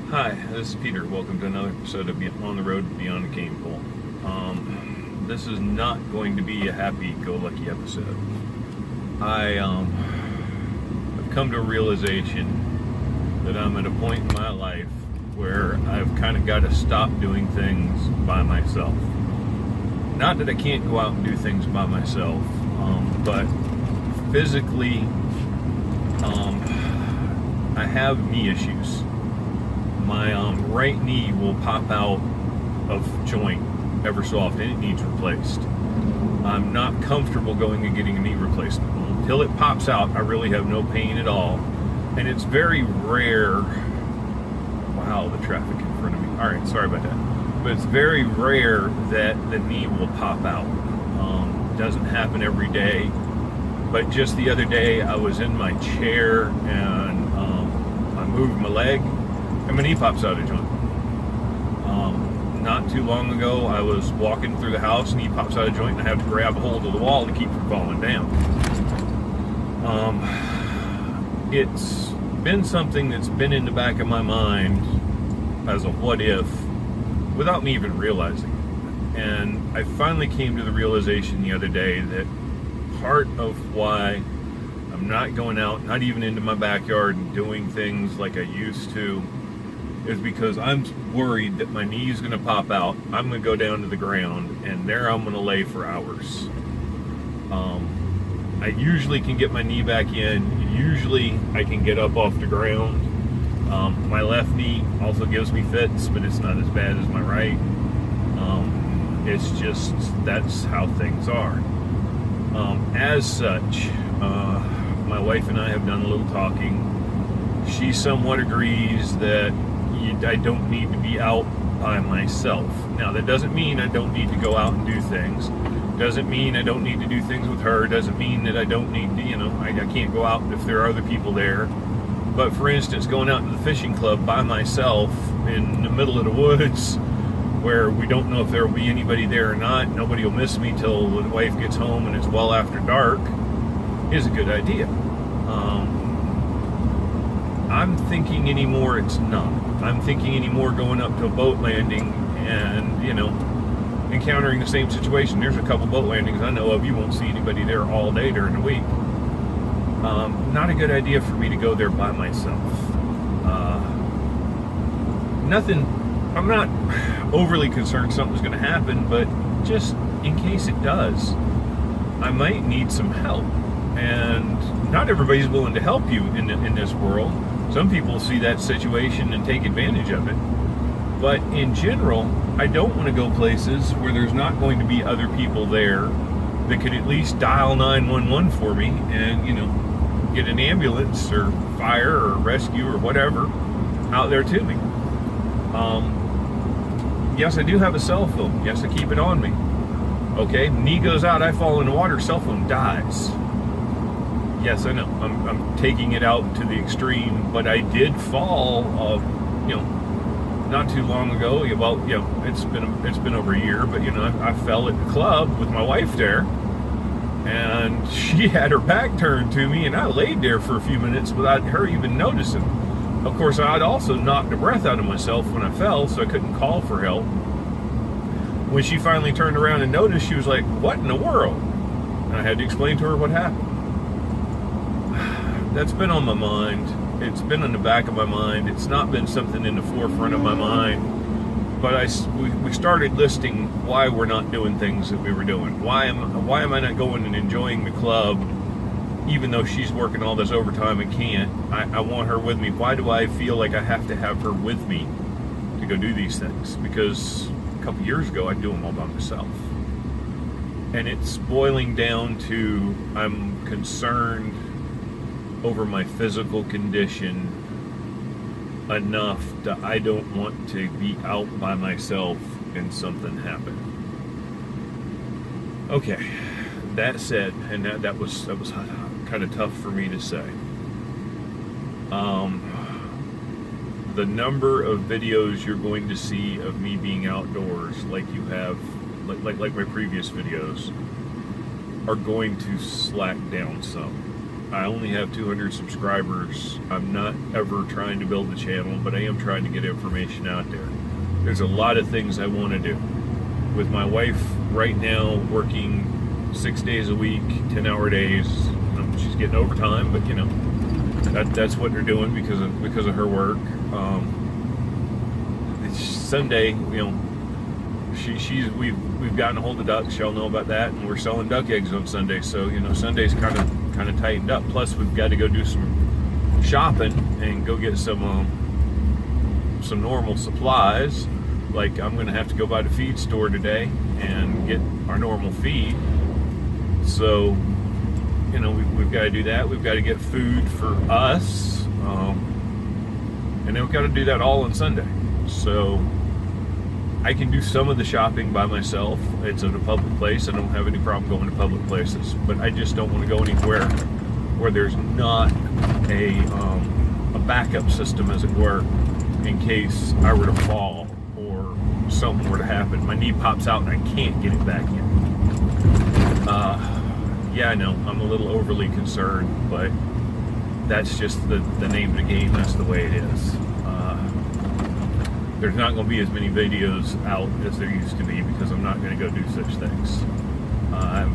Hi, this is Peter. Welcome to another episode of On the Road Beyond the Cane Pole. This is not going to be a happy-go-lucky episode. I've come to a realization that I'm at a point in my life where I've kind of got to stop doing things by myself. Not that I can't go out and do things by myself, but physically, I have knee issues. My right knee will pop out of joint ever so often. It needs replaced. I'm not comfortable going and getting a knee replacement. Until it pops out, I really have no pain at all. And it's very rare. Wow, the traffic in front of me. All right, sorry about that. But it's very rare that the knee will pop out. Doesn't happen every day. But just the other day, I was in my chair and I moved my leg. And my knee pops out of joint. Not too long ago, I was walking through the house, knee pops out of joint, and I have to grab a hold of the wall to keep from falling down. It's been something that's been in the back of my mind as a what if, without me even realizing it. And I finally came to the realization the other day that part of why I'm not going out, not even into my backyard and doing things like I used to, is because I'm worried that my knee is going to pop out. I'm going to go down to the ground, and there I'm going to lay for hours. I usually can get my knee back in. Usually I can get up off the ground. My left knee also gives me fits, but it's not as bad as my right. It's just, that's how things are. As such, my wife and I have done a little talking. She somewhat agrees that I don't need to be out by myself. Now, that doesn't mean I don't need to go out and do things. Doesn't mean I don't need to do things with her. Doesn't mean that I don't need to, I can't go out if there are other people there. But for instance, going out to the fishing club by myself in the middle of the woods where we don't know if there will be anybody there or not, nobody will miss me till the wife gets home and it's well after dark, is a good idea. I'm thinking anymore it's not. I'm thinking anymore going up to a boat landing and, encountering the same situation. There's a couple boat landings I know of. You won't see anybody there all day during the week. Not a good idea for me to go there by myself. I'm not overly concerned something's going to happen, but just in case it does, I might need some help. And not everybody's willing to help you in this world. Some people see that situation and take advantage of it. But in general, I don't want to go places where there's not going to be other people there that could at least dial 911 for me and, get an ambulance or fire or rescue or whatever out there to me. Yes, I do have a cell phone. Yes, I keep it on me. Okay, knee goes out, I fall in the water, cell phone dies. Yes, I know. I'm taking it out to the extreme, but I did fall, not too long ago. Well, it's been over a year, but I fell at the club with my wife there, and she had her back turned to me, and I laid there for a few minutes without her even noticing. Of course, I'd also knocked the breath out of myself when I fell, so I couldn't call for help. When she finally turned around and noticed, she was like, "What in the world?" And I had to explain to her what happened. That's been on my mind. It's been in the back of my mind. It's not been something in the forefront of my mind. But we started listing why we're not doing things that we were doing. Why am I not going and enjoying the club, even though she's working all this overtime and can't? I want her with me. Why do I feel like I have to have her with me to go do these things? Because a couple years ago, I'd do them all by myself. And it's boiling down to I'm concerned over my physical condition enough that I don't want to be out by myself and something happen. Okay, that said, and that was kind of tough for me to say. The number of videos you're going to see of me being outdoors, like you have, like my previous videos, are going to slack down some. I only have 200 subscribers. I'm not ever trying to build the channel, but I am trying to get information out there. There's a lot of things I want to do. With my wife right now working 6 days a week, 10-hour days. She's getting overtime, but you know, that's what they're doing because of her work. It's Sunday, you know. We've gotten a hold of ducks. Y'all know about that, and we're selling duck eggs on Sunday. So you know, Sunday's kind of tightened up. Plus, we've got to go do some shopping and go get some normal supplies. Like I'm going to have to go by the feed store today and get our normal feed. So you know, we've got to do that. We've got to get food for us, and then we've got to do that all on Sunday. So I can do some of the shopping by myself. It's at a public place. I don't have any problem going to public places, but I just don't want to go anywhere where there's not a backup system, as it were, in case I were to fall or something were to happen. My knee pops out and I can't get it back in. Yeah, I know I'm a little overly concerned, but that's just the name of the game. That's the way it is. There's not going to be as many videos out as there used to be because I'm not going to go do such things. I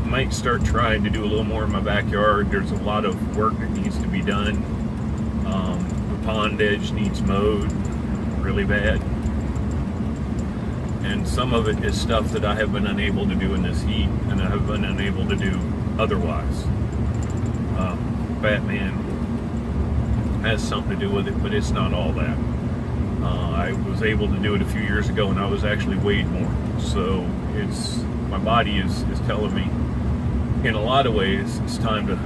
might start trying to do a little more in my backyard. There's a lot of work that needs to be done. The pond edge needs mowed really bad. And some of it is stuff that I have been unable to do in this heat and I have been unable to do otherwise. Batman has something to do with it, but it's not all that. I was able to do it a few years ago and I was actually weighed more. So my body is telling me in a lot of ways it's time to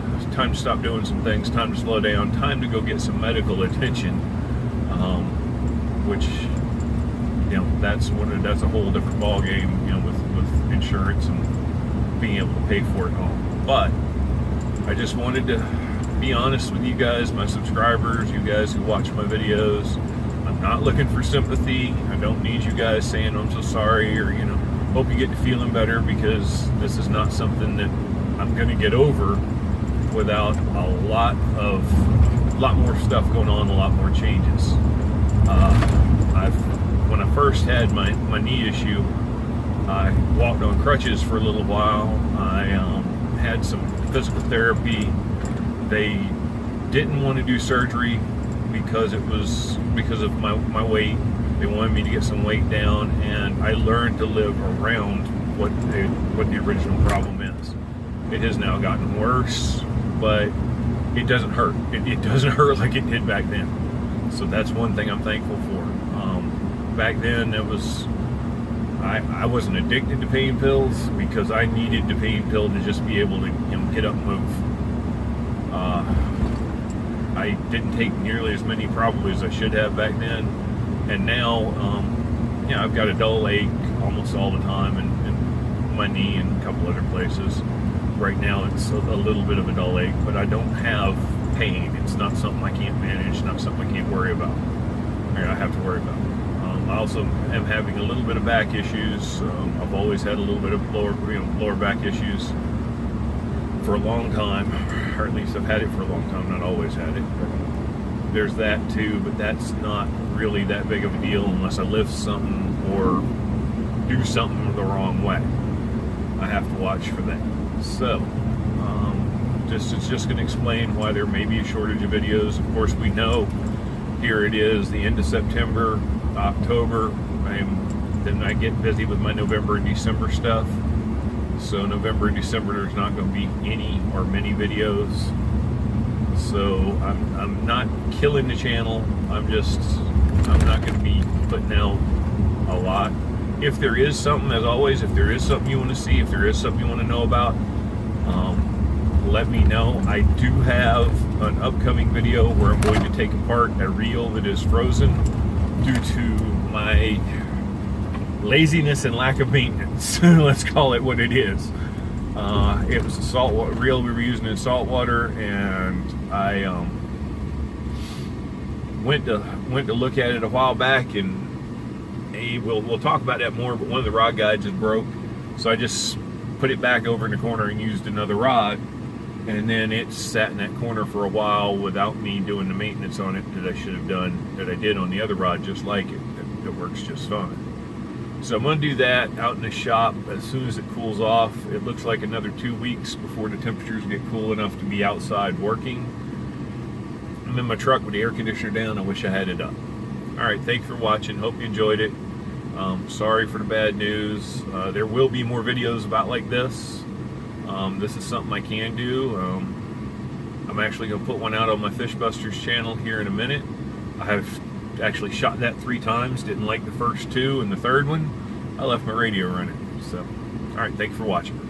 stop doing some things, time to slow down, time to go get some medical attention, which, you know, that's a whole different ball game, you know, with insurance and being able to pay for it and all. But I just wanted to be honest with you guys, my subscribers, you guys who watch my videos. I'm not looking for sympathy. I don't need you guys saying I'm so sorry or, you know, hope you get to feeling better, because this is not something that I'm going to get over without a lot more stuff going on, a lot more changes. When I first had my knee issue, I walked on crutches for a little while. I had some physical therapy. They didn't want to do surgery because of my weight. They wanted me to get some weight down, and I learned to live around what the original problem is. It has now gotten worse, but it doesn't hurt. It doesn't hurt like it did back then. So that's one thing I'm thankful for. Back then, I wasn't addicted to pain pills because I needed the pain pill to just be able to, you know, get up and move. I didn't take nearly as many probably as I should have back then, and now, you know, I've got a dull ache almost all the time in my knee and a couple other places. Right now, it's a little bit of a dull ache, but I don't have pain. It's not something I can't manage, not something I can't worry about. Or I have to worry about. I also am having a little bit of back issues. I've always had a little bit of lower back issues for a long time, or at least I've had it for a long time, not always had it. But there's that too, but that's not really that big of a deal unless I lift something or do something the wrong way. I have to watch for that. So, it's just going to explain why there may be a shortage of videos. Of course, we know here it is, the end of September, October. Then I get busy with my November and December stuff. So November and December, there's not going to be any or many videos. So I'm not killing the channel. I'm not going to be putting out a lot. If there is something, as always, if there is something you want to see, if there is something you want to know about, let me know. I do have an upcoming video where I'm going to take apart a reel that is frozen due to my laziness and lack of maintenance. Let's call it what it is. It was a saltwater reel we were using in saltwater, and I went to look at it a while back, and we'll talk about that more, but one of the rod guides is broke, so I just put it back over in the corner and used another rod, and then it sat in that corner for a while without me doing the maintenance on it that I should have done, that I did on the other rod just like it. It works just fine. So I'm going to do that out in the shop as soon as it cools off. It looks like another 2 weeks before the temperatures get cool enough to be outside working. I'm in my truck with the air conditioner down. I wish I had it up. Alright, thanks for watching. Hope you enjoyed it. Sorry for the bad news. There will be more videos about like this. This is something I can do. I'm actually going to put one out on my Fishbusters channel here in a minute. I have actually shot that 3 times. Didn't like the first 2, and the third one, I left my radio running. So, alright, thanks for watching.